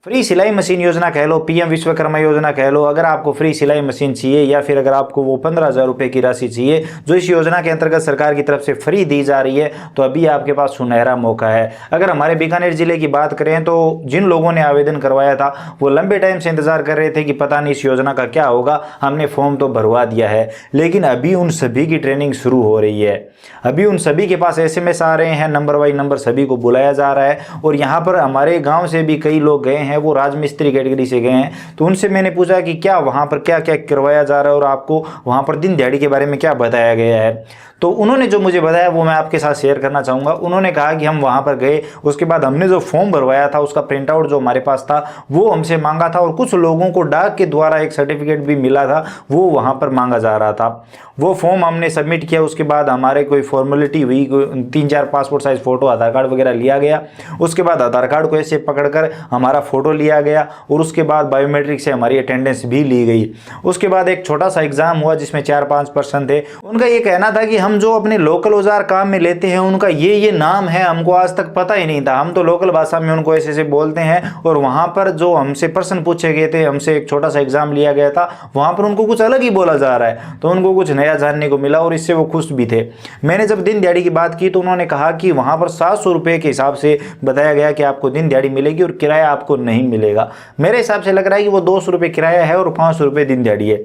Free सिलाई machine योजना कह लो, पीएम विश्वकर्मा योजना कह लो, अगर आपको फ्री सिलाई मशीन चाहिए या फिर अगर आपको वो 15,000 रुपये की राशि चाहिए जो इस योजना के अंतर्गत सरकार की तरफ से फ्री दी जा रही है, तो अभी आपके पास सुनहरा मौका है। अगर हमारे बीकानेर जिले की बात करें तो जिन लोगों ने आवेदन करवाया था वो लंबे टाइम से इंतजार कर रहे थे कि पता नहीं इस योजना का क्या होगा, हमने फॉर्म तो भरवा दिया है, लेकिन अभी उन सभी की ट्रेनिंग शुरू हो रही है। अभी उन सभी के पास SMS आ रहे हैं, नंबर बाई नंबर सभी को बुलाया जा रहा है। और यहाँ पर हमारे गाँव से भी कई लोग गए हैं, वो राजमिस्त्री कैटेगरी से गए हैं, तो उनसे मैंने पूछा कि क्या वहाँ पर क्या क्या करवाया जा रहा है और आपको वहाँ पर दिन दिहाड़ी के बारे में क्या बताया गया है। तो उन्होंने जो मुझे बताया वो मैं आपके साथ शेयर करना चाहूँगा। उन्होंने कहा कि हम वहाँ पर गए, उसके बाद हमने जो फॉर्म भरवाया था उसका प्रिंट आउट जो हमारे पास था वो हमसे मांगा था, और कुछ लोगों को डाक के द्वारा एक सर्टिफिकेट भी मिला था, वो वहाँ पर मांगा जा रहा था। वो फॉर्म हमने सबमिट किया, उसके बाद हमारे कोई फॉर्मेलिटी हुई, 3-4 पासपोर्ट साइज फ़ोटो, आधार कार्ड वगैरह लिया गया। उसके बाद आधार कार्ड को ऐसे पकड़कर हमारा फ़ोटो लिया गया और उसके बाद बायोमेट्रिक से हमारी अटेंडेंस भी ली गई। उसके बाद एक छोटा सा एग्ज़ाम हुआ जिसमें 4-5 पर्सन थे। उनका ये कहना था कि हम जो अपने लोकल औजार काम में लेते हैं उनका ये नाम है, हमको आज तक पता ही नहीं था, हम तो लोकल भाषा में उनको ऐसे ऐसे बोलते हैं। और वहाँ पर जो हमसे प्रश्न पूछे गए थे, हमसे एक छोटा सा एग्ज़ाम लिया गया था, वहाँ पर उनको कुछ अलग ही बोला जा रहा है, तो उनको कुछ नया जानने को मिला और इससे वो खुश भी थे। मैंने जब दिन दिहाड़ी की बात की तो उन्होंने कहा कि वहाँ पर 700 रुपये के हिसाब से बताया गया कि आपको दिन दिहाड़ी मिलेगी और किराया आपको नहीं मिलेगा। मेरे हिसाब से लग रहा है कि वो 200 रुपये किराया है और 500 रुपये दिन दिहाड़ी है।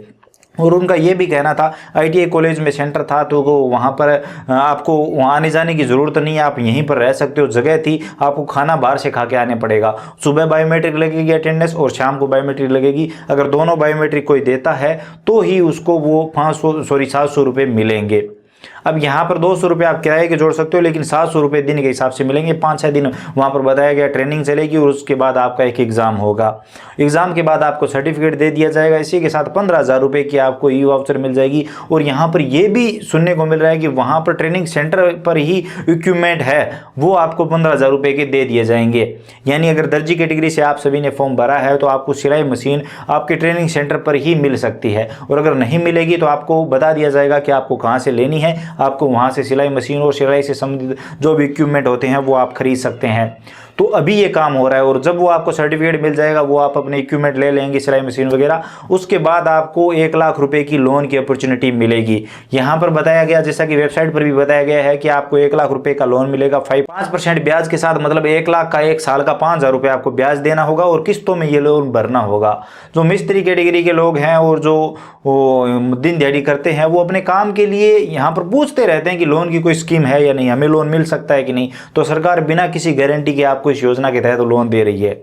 और उनका ये भी कहना था ITI कॉलेज में सेंटर था, तो वहाँ पर आपको वहाँ आने जाने की ज़रूरत नहीं है, आप यहीं पर रह सकते हो, जगह थी, आपको खाना बाहर से खा के आने पड़ेगा। सुबह बायोमेट्रिक लगेगी अटेंडेंस और शाम को बायोमेट्रिक लगेगी। अगर दोनों बायोमेट्रिक कोई देता है तो ही उसको वो 700 रुपये मिलेंगे। अब यहाँ पर 200 रुपये आप किराए के जोड़ सकते हो, लेकिन 700 रुपये दिन के हिसाब से मिलेंगे। 5-6 दिन वहाँ पर बताया गया ट्रेनिंग चलेगी और उसके बाद आपका एक एग्ज़ाम होगा। एग्ज़ाम के बाद आपको सर्टिफिकेट दे दिया जाएगा। इसी के साथ 15,000 रुपये की आपको ई वाउचर मिल जाएगी। और यहाँ पर ये भी सुनने को मिल रहा है कि वहाँ पर ट्रेनिंग सेंटर पर ही इक्विपमेंट है, वो आपको 15,000 रुपये के दे दिए जाएंगे। यानी अगर दर्जी कैटेगरी से आप सभी ने फॉर्म भरा है तो आपको सिलाई मशीन आपके ट्रेनिंग सेंटर पर ही मिल सकती है, और अगर नहीं मिलेगी तो आपको बता दिया जाएगा कि आपको कहाँ से लेनी है। आपको वहाँ से सिलाई मशीन और सिलाई से संबंधित जो भी इक्विपमेंट होते हैं वो आप खरीद सकते हैं। तो अभी ये काम हो रहा है, और जब वो आपको सर्टिफिकेट मिल जाएगा वो आप अपने इक्विपमेंट ले लेंगे, सिलाई मशीन वगैरह, उसके बाद आपको 1 लाख रुपए की लोन की अपॉर्चुनिटी मिलेगी। यहाँ पर बताया गया, जैसा कि वेबसाइट पर भी बताया गया है, कि आपको 1 लाख रुपए का लोन मिलेगा 5% ब्याज के साथ, मतलब 1 लाख का 1 साल का 5,000 रुपये आपको ब्याज देना होगा और किस्तों में ये लोन भरना होगा। जो मिस्त्री कैटेगरी के लोग हैं और जो दिन दिहाड़ी करते हैं वो अपने काम के लिए यहाँ पर पूछते रहते हैं कि लोन की कोई स्कीम है या नहीं, हमें लोन मिल सकता है कि नहीं। तो सरकार बिना किसी गारंटी के आपको इस योजना के तहत लोन दे रही है।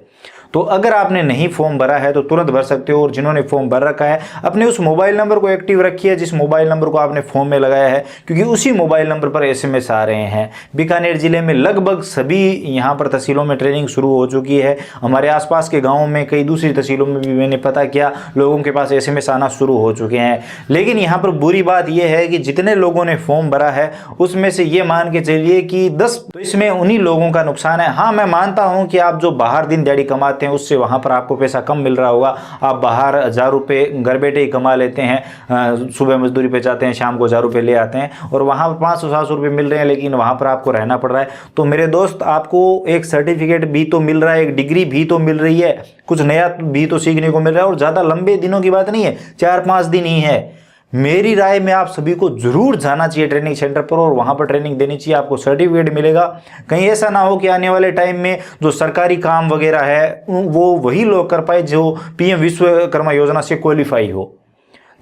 तो अगर आपने नहीं फॉर्म भरा है तो तुरंत भर सकते हो, और जिन्होंने फॉर्म भर रखा है अपने उस मोबाइल नंबर को एक्टिव रखिए जिस मोबाइल नंबर को आपने फॉर्म में लगाया है, क्योंकि उसी मोबाइल नंबर पर SMS आ रहे हैं। बीकानेर जिले में लगभग सभी यहाँ पर तहसीलों में ट्रेनिंग शुरू हो चुकी है। हमारे आसपास के गाँवों में, कई दूसरी तहसीलों में भी मैंने पता किया, लोगों के पास SMS आना शुरू हो चुके हैं। लेकिन यहाँ पर बुरी बात यह है कि जितने लोगों ने फॉर्म भरा है उसमें से ये मान के चलिए कि 10, तो इसमें उन्हीं लोगों का नुकसान है। हाँ, मैं मानता हूँ कि आप जो बाहर दिन दिहाड़ी कमाते हैं उससे वहां पर आपको पैसा कम मिल रहा होगा। आप बाहर 1,000 रुपये घर बैठे ही कमा लेते हैं, सुबह मजदूरी पे जाते हैं, शाम को 1,000 रुपये ले आते हैं, और वहां पर 500-700 रुपये मिल रहे हैं, लेकिन वहां पर आपको रहना पड़ रहा है। तो मेरे दोस्त, आपको एक सर्टिफिकेट भी तो मिल रहा है, एक डिग्री भी तो मिल रही है, कुछ नया भी तो सीखने को मिल रहा है, और ज़्यादा लंबे दिनों की बात नहीं है, 4-5 दिन ही है। मेरी राय में आप सभी को जरूर जाना चाहिए ट्रेनिंग सेंटर पर और वहां पर ट्रेनिंग देनी चाहिए, आपको सर्टिफिकेट मिलेगा। कहीं ऐसा ना हो कि आने वाले टाइम में जो सरकारी काम वगैरह है वो वही लोग कर पाए जो PM विश्वकर्मा योजना से क्वालिफाई हो।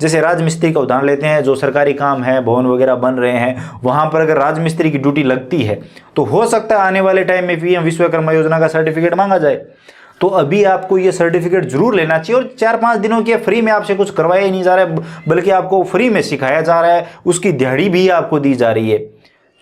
जैसे राजमिस्त्री का उदाहरण लेते हैं, जो सरकारी काम है, भवन वगैरह बन रहे हैं, वहां पर अगर राजमिस्त्री की ड्यूटी लगती है तो हो सकता है आने वाले टाइम में PM विश्वकर्मा योजना का सर्टिफिकेट मांगा जाए। तो अभी आपको ये सर्टिफिकेट जरूर लेना चाहिए, और 4-5 दिनों के फ्री में आपसे कुछ करवाया ही नहीं जा रहा है, बल्कि आपको फ्री में सिखाया जा रहा है, उसकी दिहाड़ी भी आपको दी जा रही है।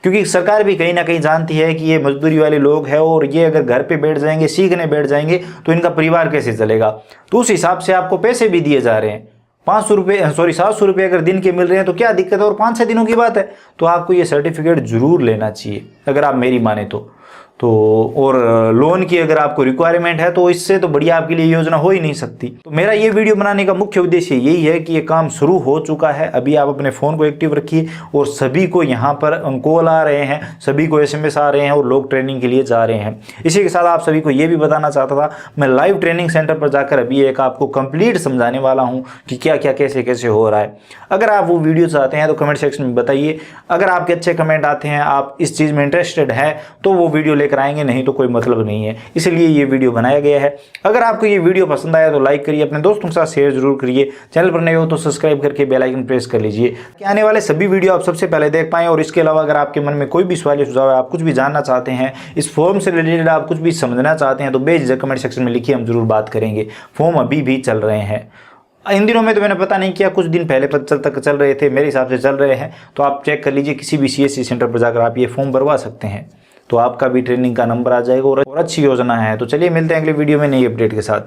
क्योंकि सरकार भी कहीं ना कहीं जानती है कि ये मजदूरी वाले लोग हैं, और ये अगर घर पे बैठ जाएंगे, सीखने बैठ जाएंगे, तो इनका परिवार कैसे चलेगा। तो उस हिसाब से आपको पैसे भी दिए जा रहे हैं। 700 रुपये अगर दिन के मिल रहे हैं तो क्या दिक्कत है, और 5-6 दिनों की बात है। तो आपको ये सर्टिफिकेट जरूर लेना चाहिए अगर आप मेरी माने तो। तो और लोन की अगर आपको रिक्वायरमेंट है तो इससे तो बढ़िया आपके लिए योजना हो ही नहीं सकती। तो मेरा ये वीडियो बनाने का मुख्य उद्देश्य यही है कि ये काम शुरू हो चुका है। अभी आप अपने फ़ोन को एक्टिव रखिए और सभी को यहाँ पर कॉल आ रहे हैं, सभी को SMS आ रहे हैं और लोग ट्रेनिंग के लिए जा रहे हैं। इसी के साथ आप सभी को ये भी बताना चाहता था, मैं लाइव ट्रेनिंग सेंटर पर जाकर अभी एक आपको कंप्लीट समझाने वाला हूँ कि क्या क्या कैसे कैसे हो रहा है। अगर आप वो वीडियो चाहते हैं तो कमेंट सेक्शन में बताइए। अगर आपके अच्छे कमेंट आते हैं, आप इस चीज़ में इंटरेस्टेड है तो वो वीडियो लेकर आएंगे, नहीं तो कोई मतलब नहीं है, इसलिए ये वीडियो बनाया गया है। अगर आपको ये वीडियो पसंद आया तो लाइक करिए, अपने दोस्तों के साथ शेयर जरूर करिए, चैनल पर नए हो तो सब्सक्राइब करके बेल आइकन प्रेस कर लीजिए कि आने वाले सभी वीडियो आप सबसे पहले देख पाएं। और इसके अलावा अगर आपके मन में कोई भी सवाल या सुझाव है, आप कुछ भी जानना चाहते हैं, इस फॉर्म से रिलेटेड आप कुछ भी समझना चाहते हैं तो बेझिझक कमेंट सेक्शन में लिखिए, हम जरूर बात करेंगे। फॉर्म अभी भी चल रहे हैं, इन दिनों में तो मैंने पता नहीं किया, कुछ दिन पहले तक चल रहे थे, मेरे हिसाब से चल रहे हैं। तो आप चेक कर लीजिए, किसी भी CSC सेंटर पर जाकर आप ये फॉर्म भरवा सकते हैं, तो आपका भी ट्रेनिंग का नंबर आ जाएगा और अच्छी योजना है। तो चलिए मिलते हैं अगले वीडियो में नई अपडेट के साथ।